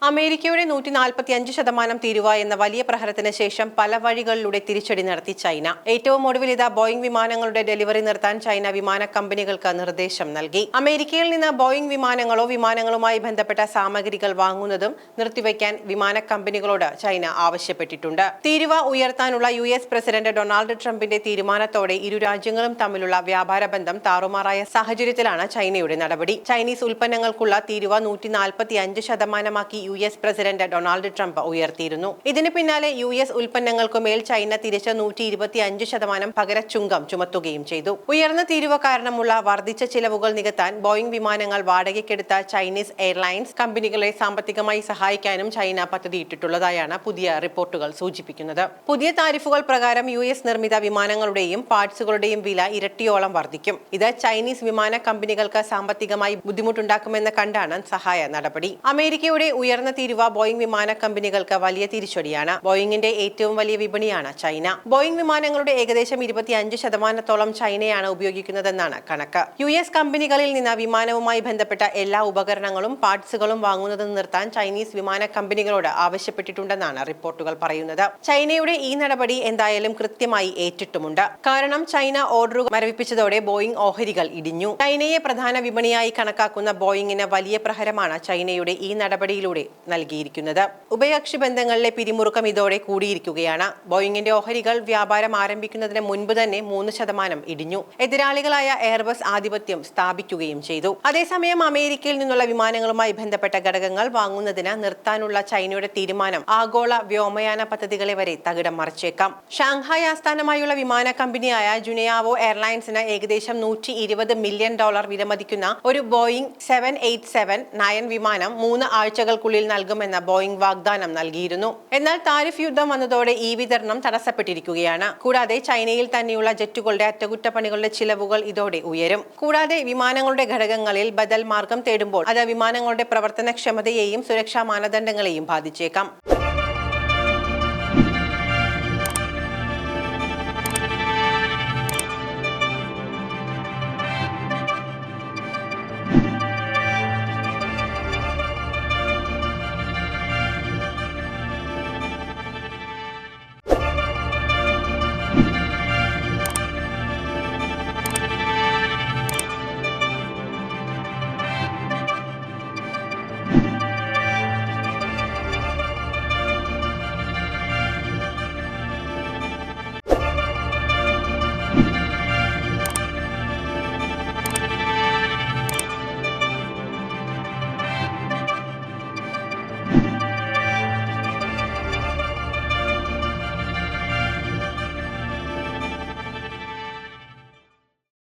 അമേരിക്കയുടെ 145% തീരുവ എന്ന വലിയ പ്രഹരത്തിന് ശേഷം പല വഴികളിലൂടെ തിരിച്ചടി നടത്തി ചൈന. ഏറ്റവും ഒടുവിൽ ഇതാ ബോയിംഗ് വിമാനങ്ങളുടെ ഡെലിവറി നിർത്താൻ ചൈന വിമാന കമ്പനികൾക്ക് നിർദ്ദേശം നൽകി. അമേരിക്കയിൽ നിന്ന് ബോയിംഗ് വിമാനങ്ങളോ വിമാനങ്ങളുമായി ബന്ധപ്പെട്ട സാമഗ്രികൾ വാങ്ങുന്നതും നിർത്തിവെക്കാൻ വിമാന കമ്പനികളോട് ചൈന ആവശ്യപ്പെട്ടിട്ടുണ്ട്. തീരുവ ഉയർത്താനുള്ള US പ്രസിഡന്റ് ഡൊണാൾഡ് ട്രംപിന്റെ തീരുമാനത്തോടെ ഇരു രാജ്യങ്ങളും തമ്മിലുള്ള വ്യാപാര ബന്ധം താറുമാറായ സാഹചര്യത്തിലാണ് ചൈനയുടെ നടപടി. ചൈനീസ് ഉൽപ്പന്നങ്ങൾക്കുള്ള തീരുവ 145% US പ്രസിഡന്റ് ഡൊണാൾഡ് ട്രംപ് ഉയർത്തിയിരുന്നു. ഇതിന് പിന്നാലെ US ഉൽപ്പന്നങ്ങൾക്കുമേൽ ചൈന തിരിച്ച് 125% പകര ചുങ്കം ചുമത്തുകയും ചെയ്തു. ഉയർന്ന തീരുവ കാരണമുള്ള വർദ്ധിച്ച ചിലവുകൾ നികത്താൻ ബോയിംഗ് വിമാനങ്ങൾ വാടകയ്ക്കെടുത്ത ചൈനീസ് എയർലൈൻസ് കമ്പനികളെ സാമ്പത്തികമായി സഹായിക്കാനും ചൈന പദ്ധതിയിട്ടിട്ടുള്ളതായാണ് പുതിയ റിപ്പോർട്ടുകൾ സൂചിപ്പിക്കുന്നത്. പുതിയ താരിഫുകൾ പ്രകാരം US നിർമ്മിത വിമാനങ്ങളുടെയും പാർട്സുകളുടെയും വില ഇരട്ടിയോളം വർദ്ധിക്കും. ഇത് ചൈനീസ് വിമാന കമ്പനികൾക്ക് സാമ്പത്തികമായി ബുദ്ധിമുട്ടുണ്ടാക്കുമെന്ന് കണ്ടാണ് സഹായ നടപടി. അമേരിക്കയുടെ ഉയർന്ന തീരുവ ബോയിംഗ് വിമാന കമ്പനികൾക്ക് വലിയ തിരിച്ചടിയാണ്. ബോയിങ്ങിന്റെ ഏറ്റവും വലിയ വിപണിയാണ് ചൈന. ബോയിംഗ് വിമാനങ്ങളുടെ ഏകദേശം 25% ചൈനയാണ് ഉപയോഗിക്കുന്നതെന്നാണ് കണക്ക്. US കമ്പനികളിൽ നിന്ന് വിമാനവുമായി ബന്ധപ്പെട്ട എല്ലാ ഉപകരണങ്ങളും പാർട്സുകളും വാങ്ങുന്നത് നിർത്താൻ ചൈനീസ് വിമാന കമ്പനികളോട് ആവശ്യപ്പെട്ടിട്ടുണ്ടെന്നാണ് റിപ്പോർട്ടുകൾ പറയുന്നത്. ചൈനയുടെ ഈ നടപടി എന്തായാലും കൃത്യമായി ഏറ്റിട്ടുമുണ്ട്. കാരണം ചൈന ഓർഡറുകൾ മരവിപ്പിച്ചതോടെ ബോയിംഗ് ഓഹരികൾ ഇടിഞ്ഞു. ചൈനയെ പ്രധാന വിപണിയായി കണക്കാക്കുന്ന ബോയിങ്ങിന് വലിയ പ്രഹരമാണ് ചൈനയുടെ ഈ നടപടിയിലൂടെ നൽകിയിരിക്കുന്നത്. ഉഭയകക്ഷി ബന്ധങ്ങളിലെ പിരിമുറുക്കം ഇതോടെ കൂടിയിരിക്കുകയാണ്. ബോയിങ്ങിന്റെ ഓഹരികൾ വ്യാപാരം ആരംഭിക്കുന്നതിന് മുൻപ് തന്നെ 3% ഇടിഞ്ഞു. എതിരാളികളായ എയർബസ് ആധിപത്യം സ്ഥാപിക്കുകയും ചെയ്തു. അതേസമയം അമേരിക്കയിൽ നിന്നുള്ള വിമാനങ്ങളുമായി ബന്ധപ്പെട്ട ഘടകങ്ങൾ വാങ്ങുന്നതിന് നിർത്താനുള്ള ചൈനയുടെ തീരുമാനം ആഗോള വ്യോമയാന പദ്ധതികളെ വരെ തകിടം മറിച്ചേക്കാം. ഷാങ്ഹായ് ആസ്ഥാനമായുള്ള വിമാന കമ്പനിയായ ജുനിയാവോ എയർലൈൻസിന് ഏകദേശം $120 മില്യൺ വിലമതിക്കുന്ന ഒരു ബോയിംഗ് 787-9 വിമാനം 3 ആഴ്ചകൾക്കുള്ളിൽ നൽകുമെന്ന് ബോയിംഗ് വാഗ്ദാനം നൽകിയിരുന്നു. എന്നാൽ താരിഫ് യുദ്ധം വന്നതോടെ ഈ വിതരണം തടസ്സപ്പെട്ടിരിക്കുകയാണ്. കൂടാതെ ചൈനയിൽ തന്നെയുള്ള ജെറ്റുകളുടെ അറ്റകുറ്റപ്പണികളുടെ ചിലവുകൾ ഇതോടെ ഉയരും. കൂടാതെ വിമാനങ്ങളുടെ ഘടകങ്ങളിൽ ബദൽ മാർഗം തേടുമ്പോൾ അത് വിമാനങ്ങളുടെ പ്രവർത്തനക്ഷമതയെയും സുരക്ഷാ മാനദണ്ഡങ്ങളെയും ബാധിച്ചേക്കാം.